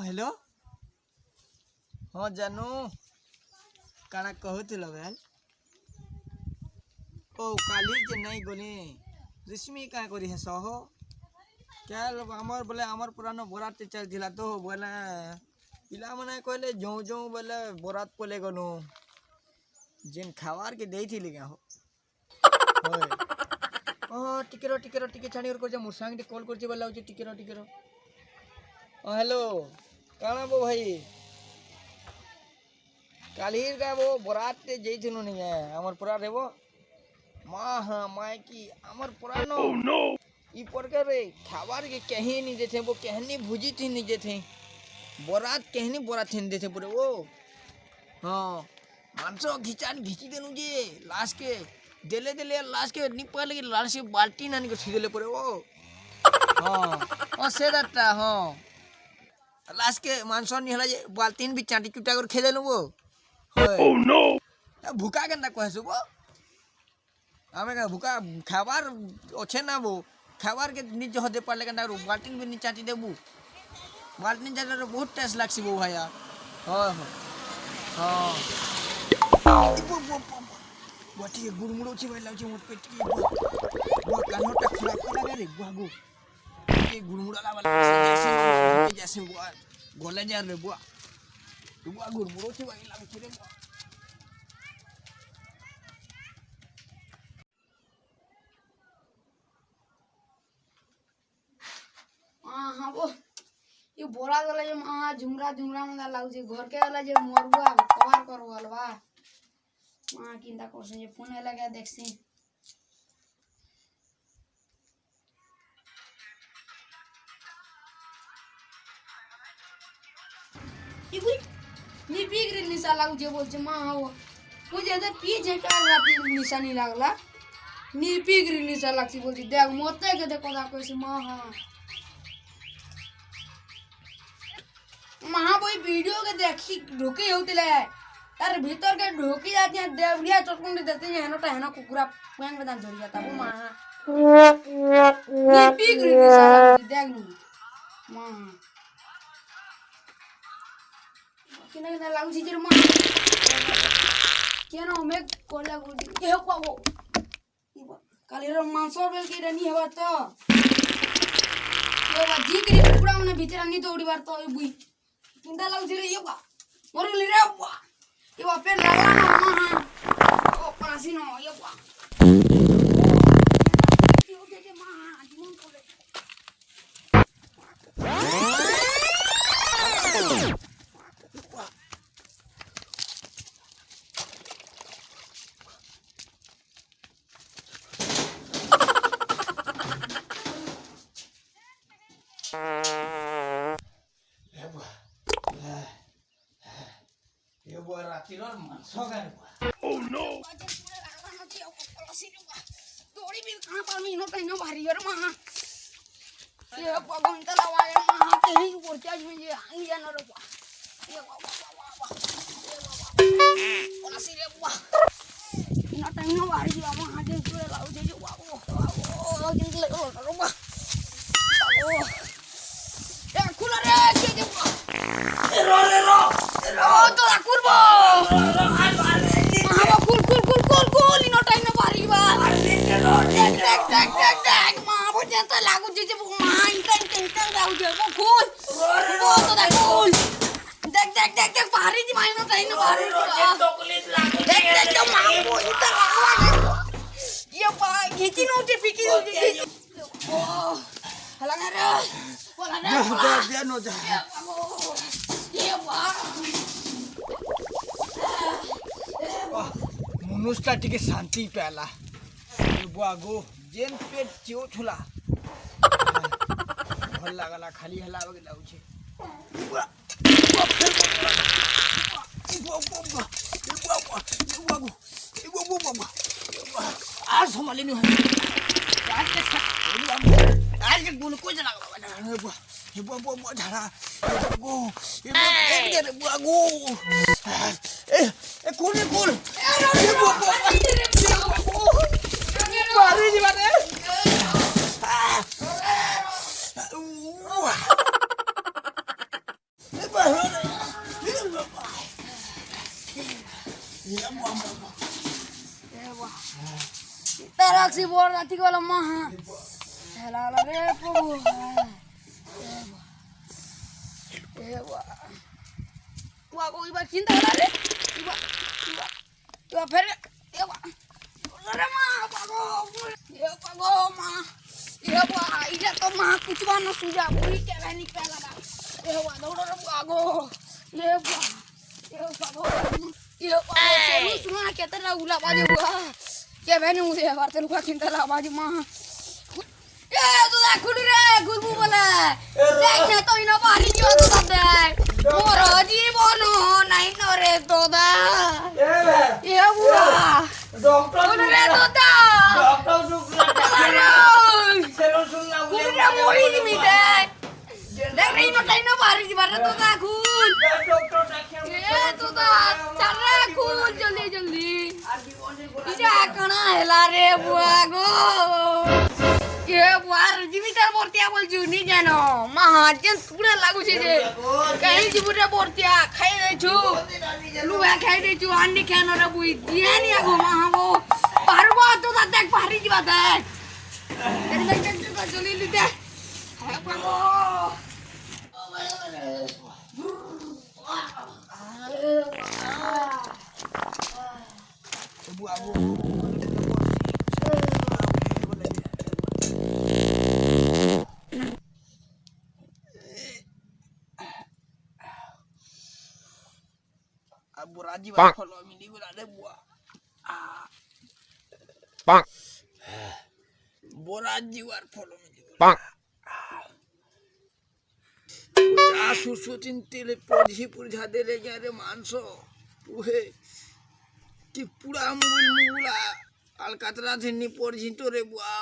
Hello हाँ जानू काना कहूल बेल ओ काली जे नहीं गली रेशमी क्या करी है सह क्या आमर बोले आमर पुराना बरात चलता तो बोले पिला मैंने कहले जो जो बोले बरात पले गनु जेन खावार के दे थी क्या हो टिके टिके छाड़ी कर मोर सांग कॉल कर बोला टिके हेलो काना बो भाई कालीर का वो बरात जैथिनु नहीं है आमर पुरा रेबो माँ हाँ माँ की आमर पुरानो ई प्रकार रे खावार के कहीं नहीं देते वो कहनी भुजी थी नहीं देते बरात कहनी बरात थी नहीं देते पूरे वो हाँ मानसो घिचान घिची देनु जे लाश के देले देले लाश के निपल के लाश के बाल्टी नानी को छी देले पूरे वो हाँ से दत्ता हाँ लाश के मानसो नहीं हला जे बाल्टीन भी चाटी चुटा कर खे देनु वो ओह नो भूखा गंदा को है सुबह हमें का भूखा खाबार अच्छे ना वो खाबार के नीचे होते पड़े गंदा बाल्टीन भी नहीं चाटी देबू बाल्टीन चाटे तो बहुत टेस्ट लागसी वो भाई यार हाँ हाँ वो ठीक है गुड़मुड़ो ची भाई लाउची मोट पेट की वो कानो टक खराब कर लगा रे बुआगो ये गुड़मुड़ा ला जैसे बुआ गोले जा रे बुआ बुआ गुड़मुड़ो ची भाई लाउची रे बुआ हाँ वो ये बोरा वाला जो माँ झुमरा झुमरा में लाउची घर के वाला जो मरबुआ कवर करवाल बा माँ किंदा कोसे ये फोन लगा देखसी ये भी नी बिगड़ निशा लाउची बोलचे माँ हाँ वो मुझे तो पीछे का राती निशा नहीं लागला नी बिगड़ निशा लागची बोलची देख मोते के देखो दा कोसे माँ हाँ वहाँ वही वीडियो के देखी ढोकी होती है यार भीतर के ढोकी जाती हैं देवरिया चटकुंडी देते हैं है ना कुकुरा पैंग बदान झड़ जाता वो माँ ये पीक रही है साला देख नी माँ किन्हें किन्हें लागू चीज़ माँ क्या ना हमें कोला गुड़ी ये हुआ वो काली रोमांसों बेल की रनी है तो ये बात जी करी पूरा उन्हें भीतर अन्नी तो उड़ी बार तो ये बुई किंदा लाउची रे ये बा मोर ले रे बा ये बा पे लगा ना मां ओ पासी नो ये बा ये दे मां जीवन कोले Oh no! थोड़ी भी कहाँ पर मीनो कहीं भारी और माँ ये पगों तला वाले माँ कहीं ऊपर क्या ये आंगिया न रुपा ये वाह और सिरे वाह इना टाइम भारी वाह माँ जे पूरे लाओ जे वाह किंतु ले रुपा ये खुला रे जे रो तो kurbo maha kul ino time na bari ba tek maha bo janta lagu je maha intang lagu je bo kul bo to da kul dek bari di maha ino time na bari dek to maha bo intang lagu ye pa gichi no je fikir oh halang ara dia no ja ye pa मनुष्य टिके शांति पहला बुआगो जेन पेट चियो छुला भल लागला खाली हलावे के लाउछे आज संभाले नहीं आज के गुण को जला ये बुआ झाड़ा ये बुआगो ए कौन ये मारी जी बात है Interaksi bola nanti kalau mah. Helal repo. Wah, kok iba cinta lari? Iba beri. Lari mah, apa kok? Ya apa kok mah? Ya wah, ida to mah kucu mana suja buri ke bani pela da. Ya wah, dor bago. Ya wah. Ya bago. Ya wah, sunu kita la ula baju wah. Ke bani ude barte luka kinta la baju mah. Ya tu dah kudu re, gulbu bola. Dek na to ina bari jo to dak. Moro ji bono nai no re to da. Ya wah. Doktor Kudu re to da. doktor Kuda mori di midai. Dah rei no tai no bari di bara tu dah kun. Ye tu dah cara kun joldi. Tidak kena hela re buago. Ye buar jimitar bortia bol juni jano. Mahajan pura lagu je. Kahi jibuda bortia khai de chu. Luwa khai de chu andi khano ra bui dia ni ago mahabo. Parbo tu dah tek bari di badai. Joli lida. Apa kok? Abu. Abu Raji kalau mini gula ada buah. Bang. Boraji war follow mini. Bang. सुसुचिन तेले पोझीपूर झालेले गेले माणसं पुहे की पुरा मुगुला अलकातरा धन्नी पोझितो रे बुआ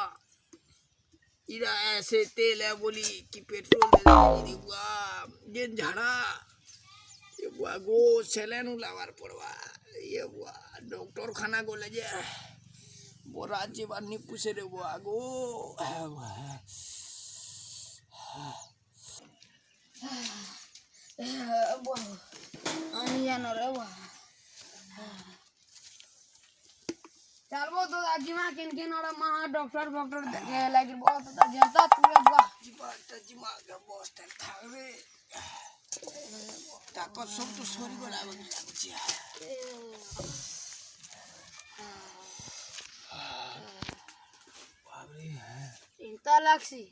इरा ऐसे तेल है बोली कि पेट्रोल दे बुआ जेन झाड़ा ये बुआ गो सेलेन लावार पड़वा ये बुआ डॉक्टर खाना गो ले जे बोराजी बानी पूछे रे बुआ गो Wah, ani ya nore wah. Chalo to aji ma kin ora ma doctor dekhe lagi bahut ta janta pura wah. जीवाटा जिमागा बॉस तक थारे ताको सब तो सॉरी बोला बगली बाबरे Inta laksi.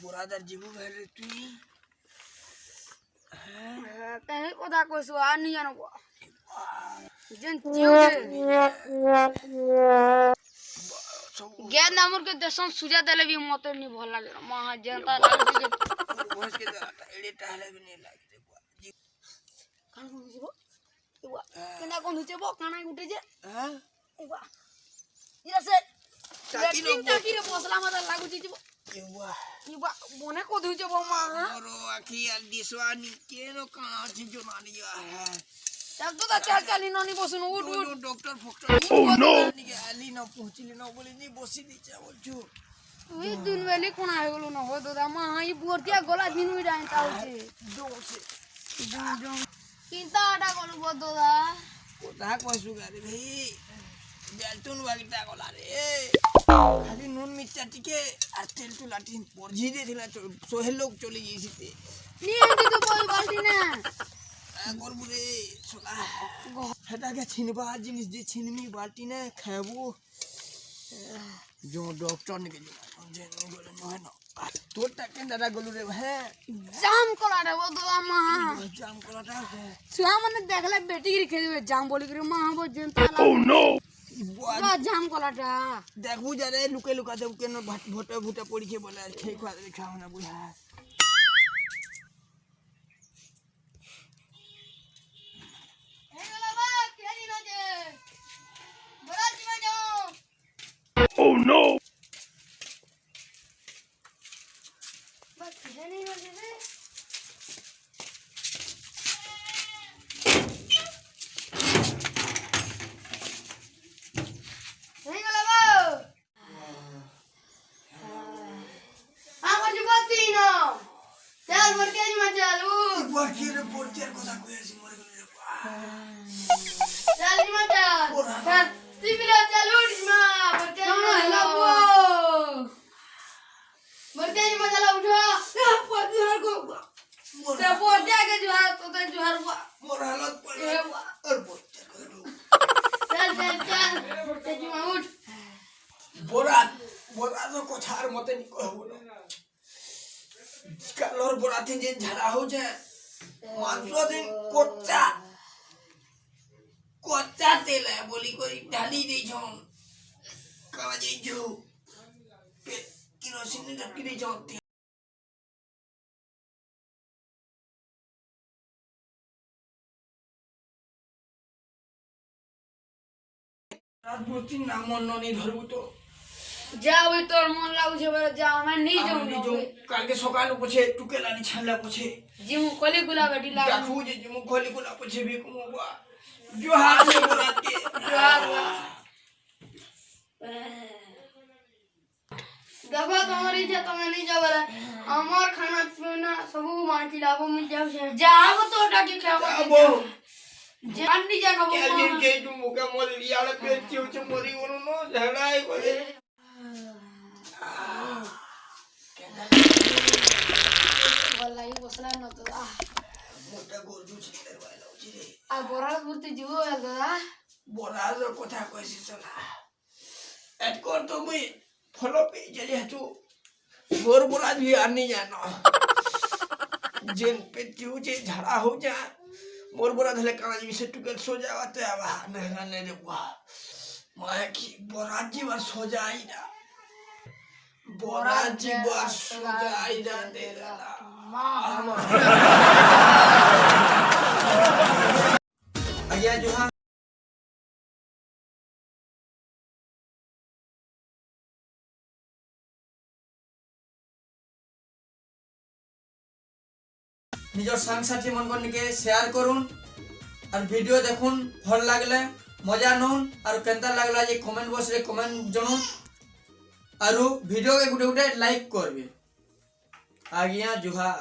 बुरादर जीवो भेले तुई Kahe koda ko su ani ya no wah. Jen chiude. Gyan namur ke deson suja dele bi motor ni bhol lage ma janta lagti je boss के एडे टाले भी नहीं लागे बुआ kan ko jibo wa kena ko nuche bo kana gute je हां wa ira se Taki no taki re posla ma lagu ji jibo ये बुआ iba mone ko duje bo ma मोरो आखी अल दिसवानी केनो काना छिजो नानी है chal to da chal noni bosun ut ut doctor फोक्टर Oh, no. अली ना पहुंचली ना बोली नहीं बसी दी चावल जो oi dun veli kona he golo no ho to da ma hi bortia gola dinu ida ta uche दो से jom kinta ada golu bo to da कोता कोसु गारे भाई बेलटुन वागिटा कोला रे खाली नून मिर्चा टिके আর তেল তো লাটিন পরজি দিছিলা সোহেল লোক চলে গিয়েছিতে ni andi to bol balti na গরবুরে সোলা হেটাকে ছিনবা জিনিস যে ছিনমি বালতি না খাবো जो डॉक्टर ने के जे नो बोले नो है ना তোর টাকে দাদা গলু রে হ্যাঁ jam kola re bo to da ma জাম কলাটা छुआ मने देखले बेटी गिरी खेबे जाम बोली करे मां बो जनता Oh no. ला जाम कोलाटा দেখবো যারে লুকে লুকা দেব কেন ভোটে ভোটে পড়িকে বলে ঠিক খা দেবে খাও না বুঝা हे गला बा केरी न जे बड़ा जीवा जाओ Oh no. बस केरी न जे हे गला बा आवाज बत्ती न चल मर के जी मत चालू বাকি রে পড়তে কথা কইছি মরে গেল রে चल जी मत तेजी उठ বরাত কথার মতে নি কহব না কালর বরাতে যে ঝাড়া হচ্ছে মাংস দিন কোচ্চা তেল বলি করি ঢালি দিয়েছন কালা যাইছো কিরোসিন রাখি দিয়েছন রাজমূর্তির নাম অন্যনি ধরবো তো যাও ওই তোর মন লাগুছে বলে যাও আমি নি যাও কালকে সকালে পছে টুকেলানি ছাড়লা পছে জিমু কলি গুলা গাড়ি লাগু দেখু যে জিমু খলি গুলা পছে বি কুমবা जोहार से बोलत के जोहार देखो तुम्हारी इज्जत तुम्हें नहीं जाओ बोला हमार खाना पीना सब मान खिलाओ मिल जाओ जाओ तो डाटी खाओ जान नहीं जाना वो दिन के तुम मुका मोल लिया ले पे चिउ चिउ मोरी वनु नो झगड़ाई बोले वाला ये बसला न तो मोटा गोरजू छितर वाला उजिरे आ बोरा गुरते जीवो दादा बोरार কথা কইছি সলা এট কর তো মুই ফলো পে চলে হেতু গোর बोरा भी आनी जानो जेन पे चिउ जे झड़ा हो जा मोर बोरा धले काना जी से टुकल सो जावा तो आवा नहला ने रे बुआ माया की बोरा जी बार सो जाई ना बोरा जी बार सो जाई ना दे ला आया जोहार নিজের সাংসাথী মনকর নিকে শেয়ার করুন আর ভিডিও দেখুন ভাল লাগলে মজা নুন আর কেনতা লাগলা যে কমেন্ট বক্সে কমেন্ট জনুন আর ভিডিও কে গুটে গুটে লাইক করবে আজ্ঞা জুহার।